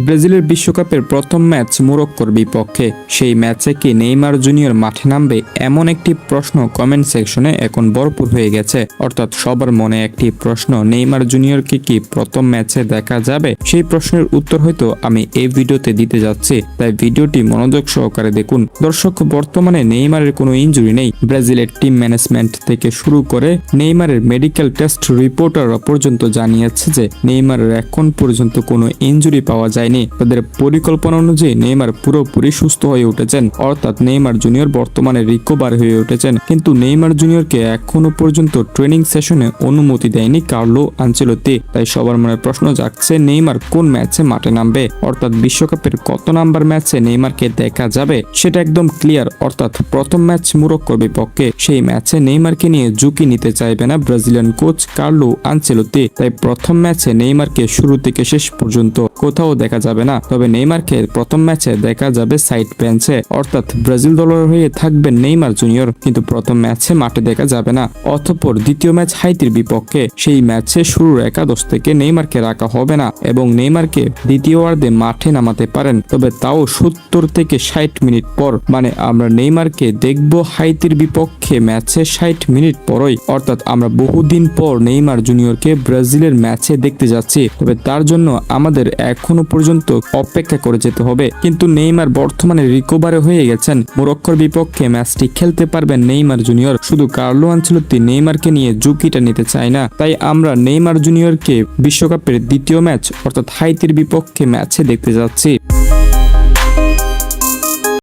ব্রাজিলের বিশ্বকাপের প্রথম ম্যাচ মোরক্কোর বিপক্ষে। সেই ম্যাচে কি নেইমার জুনিয়র মাঠে নামবে, এমন একটি প্রশ্ন কমেন্ট সেকশনে এখন ভরপুর হয়ে গেছে। অর্থাৎ সবার মনে একটি প্রশ্ন, নেইমার জুনিয়রকে কি প্রথম ম্যাচে দেখা যাবে? সেই প্রশ্নের উত্তর হয়তো আমি এই ভিডিওতে দিতে যাচ্ছি, তাই ভিডিওটি মনোযোগ সহকারে দেখুন। দর্শক, বর্তমানে নেইমারের কোনো ইনজুরি নেই। ব্রাজিলের টিম ম্যানেজমেন্ট থেকে শুরু করে নেইমারের মেডিকেল টেস্ট রিপোর্টাররা পর্যন্ত জানিয়েছে যে নেইমারের এখন পর্যন্ত কোনো ইনজুরি পাওয়া যায়নি। তাদের পরিকল্পনা অনুযায়ী নেইমার পুরোপুরি সুস্থ হয়ে উঠেছেন, অর্থাৎ নেইমার জুনিয়র বর্তমানে রিকভার হয়ে উঠেছেন। কিন্তু নেইমার জুনিয়রকে এখনো পর্যন্ত ট্রেনিং সেশনে অনুমতি দেয়নি কার্লো আনচেলত্তি। তাই সবার মনে প্রশ্ন জাগছে, নেইমার কোন ম্যাচে মাঠে নামবে, অর্থাৎ বিশ্বকাপের কত নাম্বার ম্যাচে নেইমারকে দেখা যাবে সেটা একদম ক্লিয়ার। অর্থাৎ প্রথম ম্যাচ মোরক্কোর বিপক্ষে, সেই ম্যাচে নেইমারকে নিয়ে ঝুঁকি নিতে চাইবে না ব্রাজিলিয়ান কোচ কার্লো আনচেলত্তি। তাই প্রথম ম্যাচে নেইমারকে শুরু থেকে শেষ পর্যন্ত কোথাও দেখা যাবে না। তবে নেইমারকে প্রথম ম্যাচে দেখা যাবে সাইড বেঞ্চে, অর্থাৎ ব্রাজিল দলের হয়ে থাকবেন নেইমার জুনিয়র, কিন্তু প্রথম ম্যাচে মাঠে দেখা যাবে না। অতঃপর দ্বিতীয় ম্যাচ হাইতির বিপক্ষে, সেই ম্যাচে শুরুর একাদশ থেকে নেইমারকে রাখা হবে না এবং নেইমারকে দ্বিতীয়ার্ধে মাঠে নামাতে পারেন, তবে তাও 70 থেকে 60 মিনিট পর। মানে আমরা নেইমারকে দেখব হাইতির বিপক্ষে ম্যাচে 60 মিনিট পরই, অর্থাৎ আমরা বহুদিন পর নেইমার জুনিয়রকে ব্রাজিলের ম্যাচে দেখতে যাচ্ছি। তবে তার জন্য আমাদের এখনো পর্যন্ত অপেক্ষা করে যেতে হবে। কিন্তু নেইমার বর্তমানে রিকভারে হয়ে গেছেন। মোরক্কোর বিপক্ষে ম্যাচটি খেলতে পারবেন নেইমার জুনিয়র। শুধু কার্লো আনচেলত্তি নেইমারকে নিয়ে ঝুঁকিটা নিতে চায় না, তাই আমরা নেইমার জুনিয়রকে বিশ্বকাপের দ্বিতীয় ম্যাচ অর্থাৎ হাইতির বিপক্ষে ম্যাচে দেখতে যাচ্ছি।